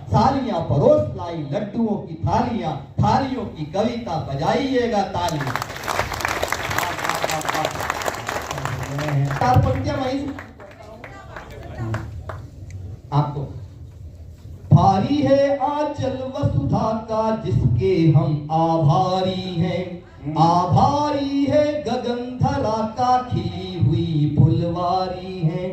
सालियां परोस लाई लड्डुओं की थालियां, थालियों की कविता बजाइएगा तालियां। चार पंक्तियां वहीं आपको। भारी है आंचल वसुधा का जिसके हम आभारी हैं, आभारी है गगनधरा का खिली हुई फुलवारी है।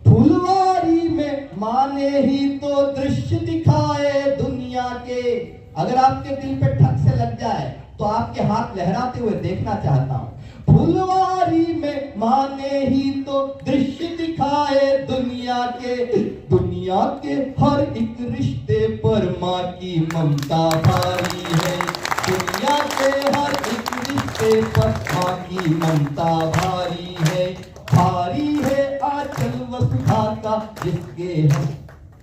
फुलवारी में माने ही तो दृश्य दिखाए दुनिया के। अगर आपके दिल पे ठक से लग जाए तो आपके हाथ लहराते हुए देखना चाहता हूं। फुलवारी में माने ही तो दृश्य दिखाए दुनिया के। दुनिया के हर एक रिश्ते पर माँ की ममता भारी है। दुनिया के हर एक रिश्ते पर माँ की ममता भारी है। भारी है आंचल वसुधा का जिसके हम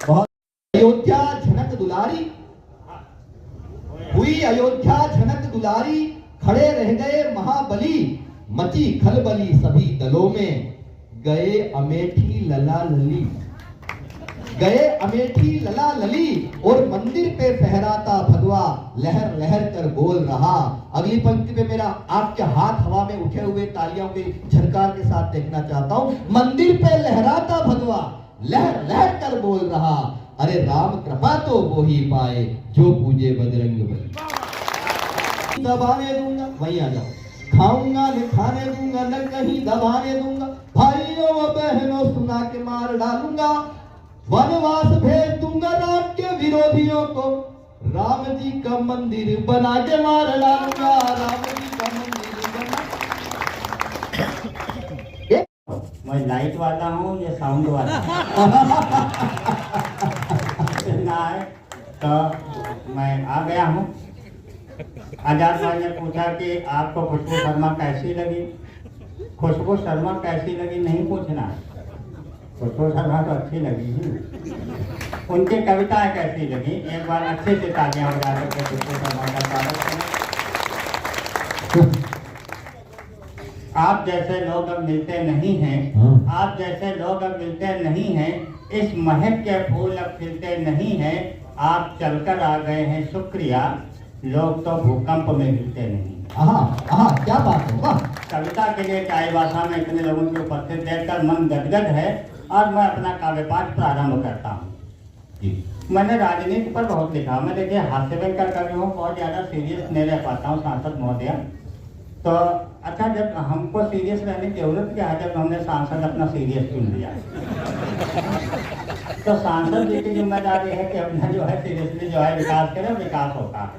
बहुत। अयोध्या झनक दुलारी हुई, अयोध्या झनक दुलारी, खड़े रह गए महाबली, मची खलबली सभी दलों में। गए अमेठी लला लली, गए अमेठी लला लली, और मंदिर पे फहराता भगवा लहर लहर कर बोल रहा। अगली पंक्ति पे मेरा आपके हाथ हवा में उठे हुए तालियों के झनकार के साथ देखना चाहता हूं। मंदिर पे लहराता भगवा लहर लहर कर बोल रहा, अरे राम कृपा तो वो ही पाए जो पूजे बजरंग बली। दबाने दूंगा, वहीं आ जाओ। खाऊंगा न खाने दूंगा, न कहीं दबाने दूंगा, भाइयों व बहनों सुना के मार डालूंगा। वनवास भेज दूंगा राम के विरोधियों को, राम जी का मंदिर बना के मार डालूंगा। राम जी का मंदिर बना। मैं लाइट वाला हूँ या साउंड वाला ना है तो मैं आ गया हूँ। आजाद भाई ने पूछा कि आपको खुशबू शर्मा कैसी लगी। खुशबू शर्मा कैसी लगी नहीं पूछना, खुशबू शर्मा तो अच्छी लगी ही। उनकी कविताएं कैसी लगी, एक बार अच्छे से तालियां बजा करके खुशबू शर्मा का स्वागत करें। आप जैसे लोग अब मिलते नहीं हैं, आप जैसे लोग अब मिलते नहीं हैं, इस महक के फूल अब खिलते नहीं हैं। आप चलकर आ गए हैं शुक्रिया, लोग तो भूकंप में हिलते नहीं। क्या बात है, वाह। कविता के लिए चाय भाषा में इतने लोगों की उपस्थित देखकर मन गदगद है और मैं अपना काव्य पाठ प्रारंभ करता हूँ। मैंने राजनीति पर बहुत लिखा। मैं देखिए हास्य व्यंग कवि हूँ, बहुत ज़्यादा सीरियस नहीं रह पाता हूँ सांसद महोदया। तो अच्छा, जब हमको सीरियस रहने की जरूरत क्या है, जब हमने सांसद अपना सीरियस चुन लिया। तो सांसद जी की जिम्मेदारी है कि अपना जो है सीरियसली जो है विकास करें, विकास होता है।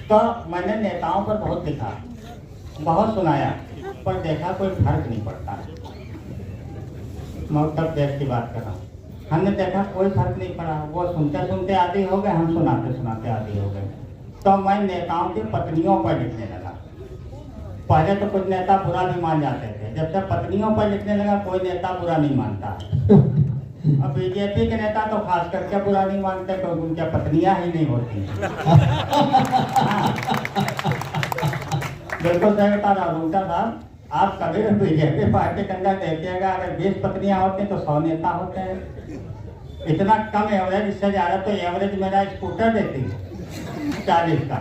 तो मैंने नेताओं पर बहुत लिखा, बहुत सुनाया, पर देखा कोई फर्क नहीं पड़ता। मैं उत्तर प्रदेश की बात कर रहा हूँ। हमने देखा कोई फर्क नहीं पड़ा, वो सुनते सुनते आदी हो गए, हम सुनाते सुनाते आदी हो गए। तो मैं नेताओं की पत्नियों पर लिखने लगा। पहले तो कुछ नेता बुरा नहीं मान जाते थे, जब से पत्नियों पर लिखने लगा कोई नेता बुरा नहीं मानता। अब बीजेपी के नेता तो खास करके बुरा नहीं मानते क्योंकि उनकी पत्नियां ही नहीं होती। बिल्कुल सही बता रहा हूँ साहब। आप कभी भी बीजेपी पार्टी के अंदर देखिएगा, अगर 20 पत्नियां होती हैं तो 100 नेता होते हैं। इतना कम एवरेज, इससे ज्यादा तो एवरेज मेरा स्कूटर देती है 40 का।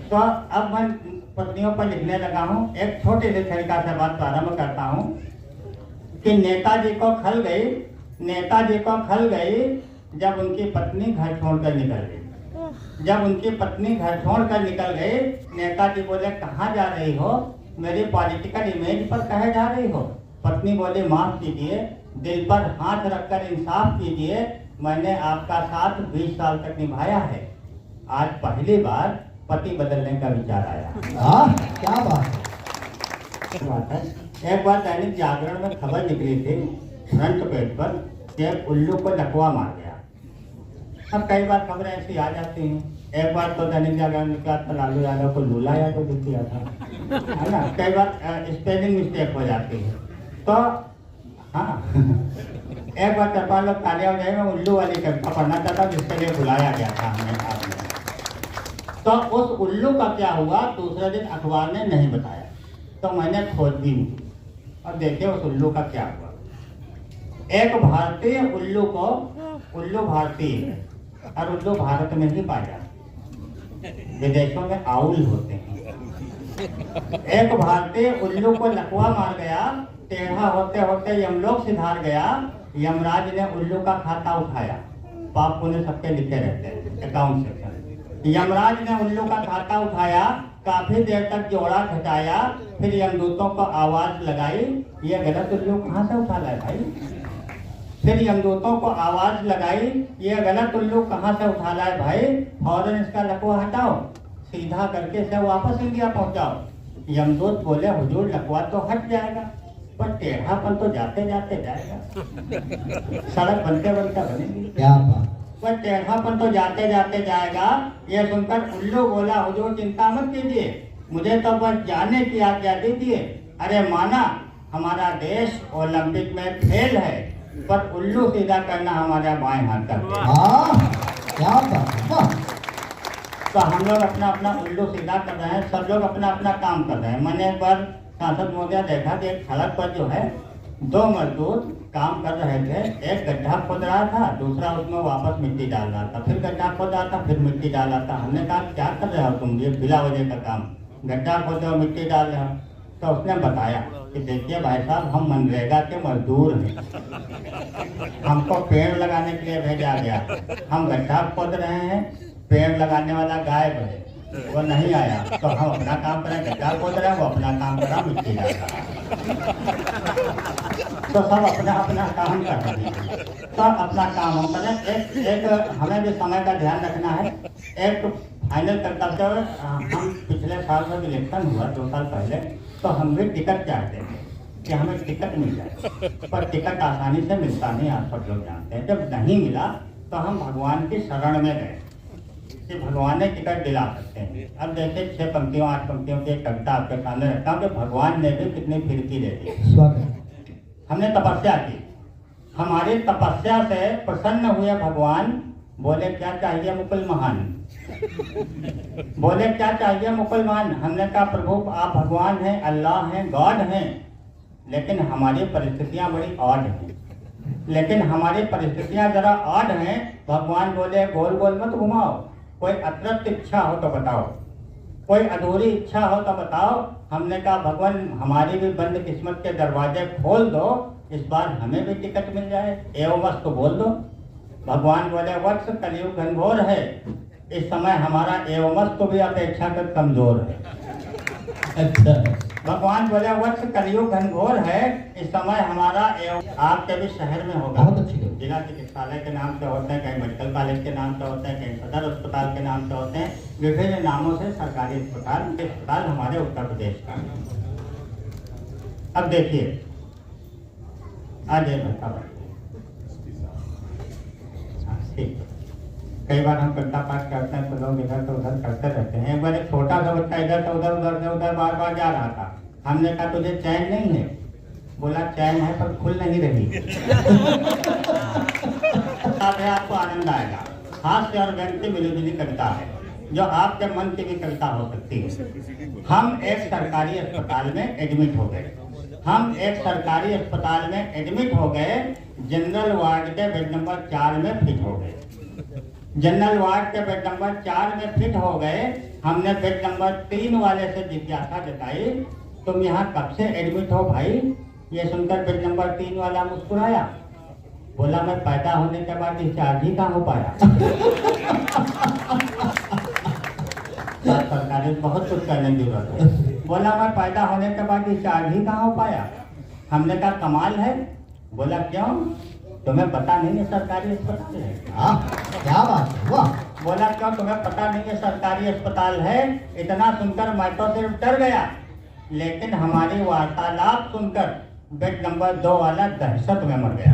तो अब मैं पत्नियों पर लिखने लगा हूँ। एक छोटे से तरीका से बात प्रारंभ करता हूँ कि नेताजी को खल गई, नेताजी को खल गई जब उनकी पत्नी घर छोड़कर निकल गई। जब उनकी पत्नी घर छोड़कर निकल गई, नेताजी बोले कहाँ जा रही हो, मेरी पॉलिटिकल इमेज पर कहे जा रही हो। पत्नी बोली माफ कीजिए, दिल पर हाथ रखकर इंसाफ कीजिए, मैंने आपका साथ 20 साल तक निभाया है, आज पहली बार पति बदलने का विचार आया। क्या बात है। एक बार दैनिक जागरण में खबर निकली थी फ्रंट पेज पर कि उल्लू को लकवा मार गया। अब कई बार खबरें ऐसी आ जाती हैं। एक बार तो दैनिक जागरण में क्या था, लालू यादव को लूला यादव दिख दिया था, है ना। कई बार स्पेलिंग मिस्टेक हो जाती है। तो हाँ एक बार चरपाल लोग तालियां बजाई, मैं उल्लू वाली कविता पढ़ना चाहता जिसके लिए बुलाया गया था हमें आपने। तो उस उल्लू का क्या हुआ दूसरे दिन अखबार ने नहीं बताया, तो मैंने खोजबीन की और देखिए उस उल्लू का क्या हुआ। एक भारतीय उल्लू को, उल्लू भारतीय और उल्लू भारत में ही पाया जाता, विदेशों में आउल होते हैं। एक भारतीय उल्लू को लकवा मार गया, टेढ़ा होते होते यमलोक सिधार गया। यमराज ने उल्लू का खाता उठाया, पाप पुण्य सबके लिखे रहते हैं अकाउंट सेक्शन। यमराज ने उल्लू का खाता उठाया, काफी देर तक जोड़ा घटाया, फिर यमदूतों को आवाज लगाई, ये गलत उल्लू कहाँ से उठा लाए भाई। फिर यमदूतों को आवाज लगाई, ये गलत उल्लू कहाँ से उठा लाए भाई, फौरन इसका लकवा हटाओ, सीधा करके इसे वापस इंडिया पहुंचाओ। यमदूत बोले हुजूर लकवा तो हट जाएगा, पर टेढ़ापन तो जाते जाते जाएगा, सड़क बनते बनते बनेगी। क्या बात। पर टेढ़ापन तो जाते जाते जाएगा। ये सुनकर उल्लू बोला हुजूर चिंता मत कीजिए, मुझे तो बस जाने की आज्ञा दीजिए। अरे माना हमारा देश ओलंपिक में फेल है, पर उल्लू सीधा करना हमारा बाएं हाथ का खेल है। हाँ, क्या बात, वाह। तो हम लोग अपना अपना उल्लू सीधा कर रहे हैं, सब लोग अपना अपना काम कर रहे हैं। मैंने एक बार सांसद महोदय देखा कि एक सड़क पर जो है 2 मजदूर काम कर रहे थे, एक गड्ढा खोद रहा था, दूसरा उसमें वापस मिट्टी डाल रहा था, फिर गड्ढा खोद रहा था, फिर मिट्टी डाल रहा था। हमने कहा क्या कर रहे हो तुम, ये बिला वजह का काम, गड्ढा खोद रहे हो मिट्टी डाल रहे हो। तो उसने बताया कि देखिए भाई साहब हम मनरेगा के मजदूर हैं, हमको पेड़ लगाने के लिए भेजा गया, हम गड्ढा खोद रहे हैं, पेड़ लगाने वाला गायब है, वो नहीं आया, तो हम अपना काम करें, गड्ढा खोद रहे हैं, वो अपना काम करा मिट्टी डाल रहा है। तो सब अपना अपना काम कर रहे हैं, सब अपना काम हम करें। एक हमें भी समय का ध्यान रखना है। एक फाइनल करते हुए हम पिछले साल में इलेक्शन हुआ 2 साल पहले, तो हम भी टिकट चाहते थे कि हमें टिकट मिल जाए, पर टिकट आसानी से मिलता नहीं, आप सब लोग जानते हैं। जब नहीं मिला तो हम भगवान की शरण में गए कि भगवान ने टिकट दिला सकते हैं। अब जैसे 6 पंक्तियों 8 पंक्तियों की एक कविता आपके सामने रखता हूँ कि भगवान ने भी कितनी फिरकी दे दी। स्वागत। हमने तपस्या की, हमारी तपस्या से प्रसन्न हुए भगवान, बोले क्या चाहिए मुकुल महान, बोले क्या चाहिए मुकुल महान। हमने कहा प्रभु आप भगवान हैं, अल्लाह हैं, गॉड हैं, लेकिन हमारी परिस्थितियां बड़ी ऑड हैं, लेकिन हमारी परिस्थितियां जरा ऑड हैं। भगवान बोले गोल गोल मत घुमाओ, कोई अतृप्त इच्छा हो तो बताओ, कोई अधूरी इच्छा हो तो बताओ। हमने कहा भगवान हमारी भी बंद किस्मत के दरवाजे खोल दो, इस बार हमें भी टिकट मिल जाए, एवं बस तो बोल दो। भगवान बोले वत्स कलयुग घनघोर है, इस समय हमारा एवं तो भी अपेक्षाकृत कमजोर है। अच्छा। भगवान बोले वत्स कलयुग घनघोर है, इस समय हमारा एवं आपके भी शहर में होगा। बहुत अच्छी बात। जिला चिकित्सालय के नाम से होते हैं, कहीं मेडिकल कॉलेज के नाम से होते हैं, कहीं सदर अस्पताल के नाम से होते हैं, विभिन्न नामों से सरकारी अस्पताल हमारे उत्तर प्रदेश का। अब देखिए आज कई बार हम कविता पाठ करते हैं तो लोग इधर से उधर करते रहते हैं। एक बार एक छोटा सा बच्चा इधर से उधर उधर से उधर बार बार जा रहा था। हमने कहा तुझे चैन नहीं है, बोला चैन है पर खुल नहीं रही। आपको आनंद आएगा। हास्य और व्यंग की मिली कविता है जो आपके मन की भी कविता हो सकती है। हम एक सरकारी अस्पताल में एडमिट हो गए, हम एक सरकारी अस्पताल में एडमिट हो गए, जनरल वार्ड के बेड नंबर 4 में फिट हो गए। जनरल वार्ड के बेड नंबर 4 में फिट हो गए। हमने बेड नंबर 3 वाले से जिज्ञासा जताई, तुम यहाँ कब से एडमिट हो भाई? ये सुनकर बेड नंबर 3 वाला मुस्कुराया, बोला मैं पैदा होने के बाद डिस्चार्ज ही कहाँ हो पाया। सरकारी बहुत कुछ करने की जरूरत है। बोला मैं पैदा होने के बाद डिस्चार्ज ही कहाँ हो पाया। हमने कहा कमाल है। बोला क्यों? तुम्हें पता नहीं है सरकारी अस्पताल है? क्या बात है, वाह। बोला क्यों तुम्हें पता नहीं है सरकारी अस्पताल है? इतना सुनकर मैं तो सिर्फ डर गया, लेकिन हमारी वार्तालाप सुनकर बेड नंबर 2 वाला दहशत में मर गया।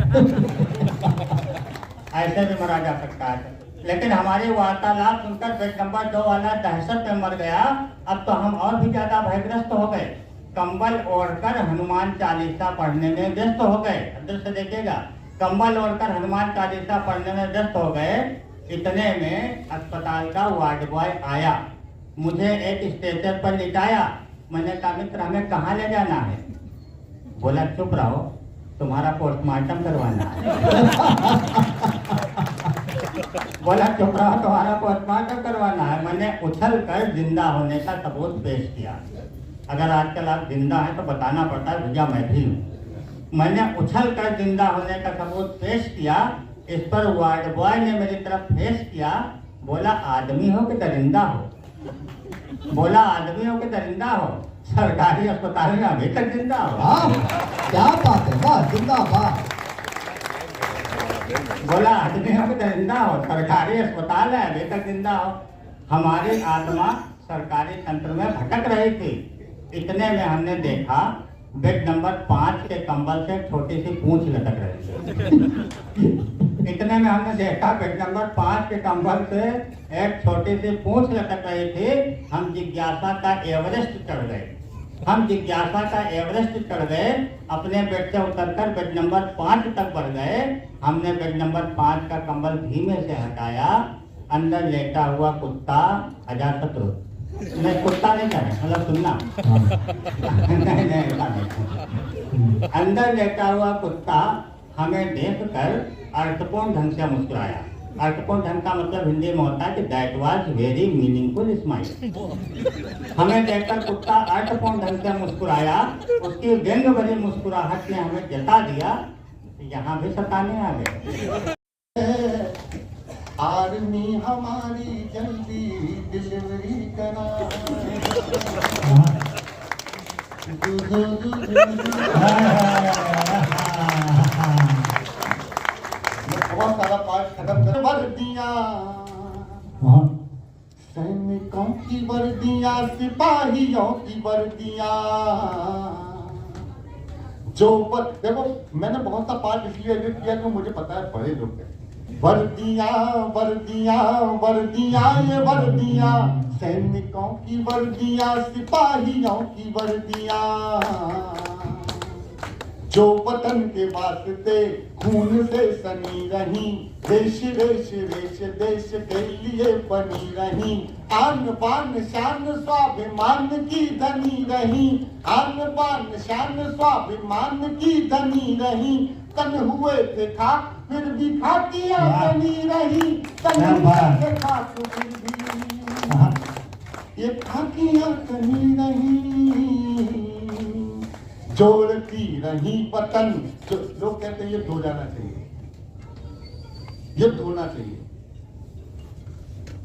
ऐसे भी मरा जा सकता है, लेकिन हमारी वार्तालाप सुनकर बेड नंबर 2 वाला दहशत में मर गया। अब तो हम और भी ज्यादा भयग्रस्त हो गए, कंबल ओढ़कर हनुमान चालीसा पढ़ने में व्यस्त हो गए। दृश्य देखिएगा, कंबल ओढ़कर हनुमान चालीसा पढ़ने में व्यस्त हो गए। इतने में अस्पताल का वार्ड बॉय आया, मुझे एक स्ट्रेचर पर लिटाया। मैंने कहा मित्र हमें कहाँ ले जाना है? बोला चुप रहो, तुम्हारा पोस्टमार्टम करवाना है। बोला चुप रहो, तुम्हारा पोस्टमार्टम करवाना है। मैंने उछल कर जिंदा होने का सबूत पेश किया। अगर आजकल आप जिंदा हैं तो बताना पड़ता है भैया मैं भी हूँ। मैंने उछल कर जिंदा होने का सबूत पेश किया। इस पर वार्ड बॉय ने मेरी तरफ फेस किया, बोला आदमी हो कि दरिंदा हो। बोला आदमी हो कि दरिंदा हो, सरकारी अस्पताल में अभी तक जिंदा हो। हाँ, क्या बात है, वाह जिंदाबाद। बोला आदमी हो कि दरिंदा हो, सरकारी अस्पताल है अभी तक जिंदा हो। हमारी आत्मा सरकारी तंत्र में भटक रही थी। इतने में हमने देखा बेड नंबर 5 के कंबल से छोटी सी पूंछ लटक रही थी। इतने में हमने देखा बेड नंबर 5 के कंबल से एक छोटी सी पूंछ लटक रही थी। हम जिज्ञासा का एवरेस्ट चढ़ गए। चढ़ गए, अपने बेड से उतरकर बेड नंबर 5 तक बढ़ गए। हमने बेड नंबर 5 का कंबल धीमे से हटाया। अंदर लेटा हुआ कुत्ता अजातशत्रु, नहीं कुत्ता नहीं कह रहे, मतलब सुनना नहीं। अंदर लेटा हुआ कुत्ता हमें देखकर अर्थपूर्ण ढंग से मुस्कुराया। अर्थपूर्ण ढंग का मतलब हिंदी में होता है कि that was very meaningful smile. हमें देखकर कुत्ता अर्थपूर्ण ढंग से मुस्कुराया। उसकी व्यंग भरी मुस्कुराहट ने हमें जता दिया कि यहाँ भी सताने आ गए। आर्मी हमारी जल्दी डिलीवरी करा। बहुत सारा पार्ट खत्म कर वर्दियां, सैनिकों की वर्दियां, सिपाहियों की वर्दियां, जो देखो मैंने बहुत सा पार्ट इसलिए एडिट किया कि मुझे पता है बड़े लोग हैं। वर्दियां वर्दियां वर्दियां ये वर्दियां, सैनिकों की वर्दियां, सिपाहियों की वर्दियां, जो वतन के वास्ते खून से सनी रही, देश रेश रेश देश के लिए बनी रही, आन बान शान स्वाभिमान की धनी रही, आन बान शान स्वाभिमान की धनी रही, तन हुए थे खाक फिर भी खाकियां बनी रही, तन हुए थे खाक फिर भी ये खाकियां बनी रही, जोड़ती रही वतन। जो लोग कहते हैं ये धो जाना चाहिए, ये धोना चाहिए।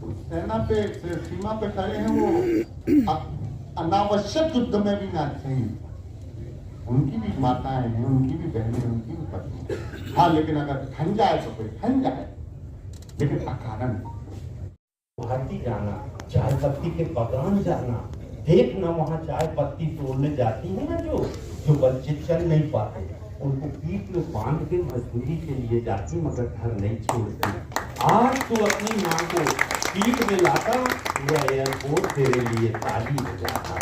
तो सेना पे सीमा पे खड़े हैं वो अनावश्यक युद्ध में भी ना चाहिए। उनकी भी माताएं हैं, उनकी भी बहनें हैं, उनकी भी पत्नी। हाँ, लेकिन अगर ठन जाए तो कोई ठन जाए, लेकिन अकारण गुवाहाटी जाना, चाय पत्ती के बागान जाना, देखना वहाँ चाय पत्ती तोड़ने जाती है ना जो बच्चे चल नहीं पाते, उनको पीठ में बांध के मजदूरी के लिए जाती, मगर घर नहीं छोड़ती। आज तो अपनी माँ को पीठ में लाता, यह एयरपोर्ट तेरे लिए ताली बजाता।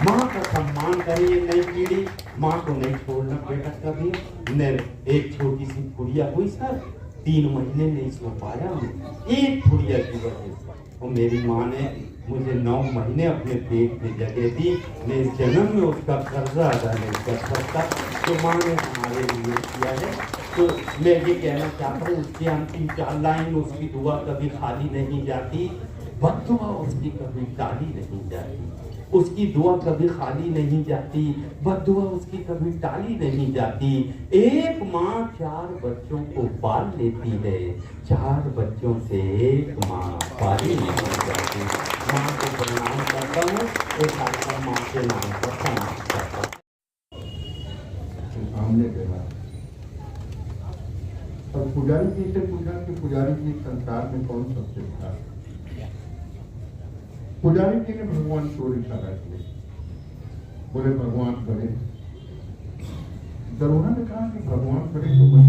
माँ का सम्मान करे ये नई पीढ़ी, माँ को नहीं छोड़ना बेटा कभी। एक छोटी सी गुड़िया हुई सर, 3 महीने नहीं सो पाया मैं, एक गुड़िया की वजह से। और मेरी माँ ने मुझे 9 महीने अपने पेट में जगह दी, मैं जन्म में उसका कर्जा अदा नहीं कर सकता, तो माँ ने हमारे लिए किया है। तो मैं ये कहना चाहता हूँ, उसकी अंतिम 4 लाइन, उसकी दुआ कभी खाली नहीं जाती, बद्दुआ उसकी कभी टाली नहीं जाती, उसकी दुआ कभी खाली नहीं जाती, बद्दुआ उसकी कभी टाली नहीं जाती। एक माँ 4 बच्चों को पाल लेती है, 4 बच्चों से एक माँ पाली नहीं जाती। माँ को प्रणाम करता हूँ, एक आकर माँ के नाम पर प्रणाम करता हूँ। सामने गया और पुजारी जी से पूछा कि पुजारी जी संसार में कौन सबसे बड़ा? पुजारी जी ने भगवान को इशारा किया, बोले भगवान बड़े। दरोगा ने कहा कि भगवान बड़े तो बड़े।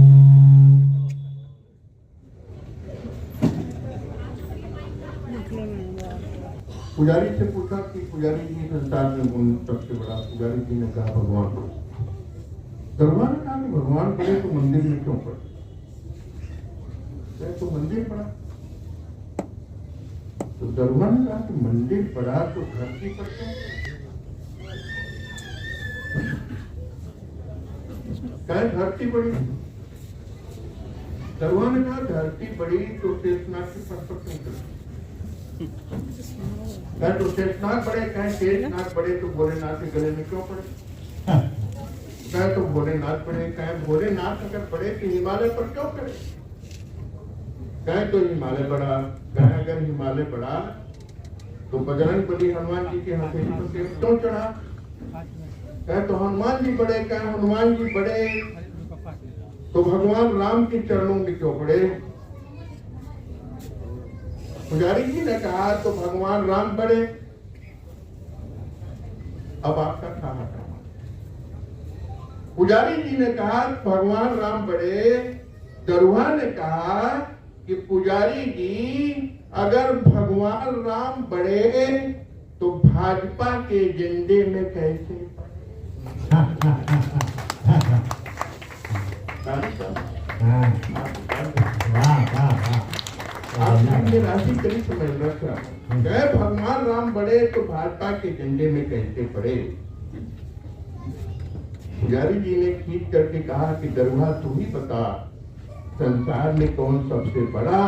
पुजारी से पूछा कि पुजारी जी संसार में कौन सबसे बड़ा? पुजारी जी ने कहा भगवान। दरोगा ने कहा कि भगवान बड़े तो मंदिर में क्यों पड़े? तो मंदिर पड़ा। तो दरोगा ने कहा कि मंदिर पड़ा तो धरती पर क्या धरती पड़ी? दरुआ ने कहा धरती बड़ी तो शेषनाग के पद पर क्यों चढ़ी? कहा तो शेषनाग बड़े, कहे शेषनाग बड़े तो भोलेनाथ के गले में क्यों पड़े? कहे तो भोलेनाथ बड़े, कहे भोलेनाथ अगर बड़े तो हिमालय पर क्यों चढ़े? कहे तो हिमालय बड़ा, कहे अगर हिमालय बड़ा तो बजरंग बली हनुमान जी के हथेली पर क्यों चढ़ा? कहे तो हनुमान जी बड़े, कहे हनुमान जी बड़े तो भगवान राम के चरणों में क्यों पड़े? पुजारी जी ने कहा तो भगवान राम बड़े। अब आपका ठहाका। पुजारी जी ने कहा भगवान राम बड़े, दरुहा ने कहा कि पुजारी जी अगर भगवान राम बड़े तो भाजपा के एजेंडे में कैसे? आपने राशि करी समझ रखा। कहे भगवान राम बड़े तो भाजपा के एजेंडे में कैसे पड़े? पुजारी जी ने खींच करके कहा कि दरुहा तू ही बता संसार में कौन सबसे बड़ा?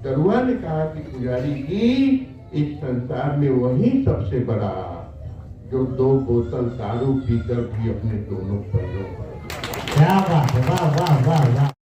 दरुहा ने कहा कि पुजारी जी इस संसार में वही सबसे बड़ा जो 2 बोतल दारू पीकर भी अपने दोनों पैरों पर। क्या बात है, वाह वाह वाह वाह।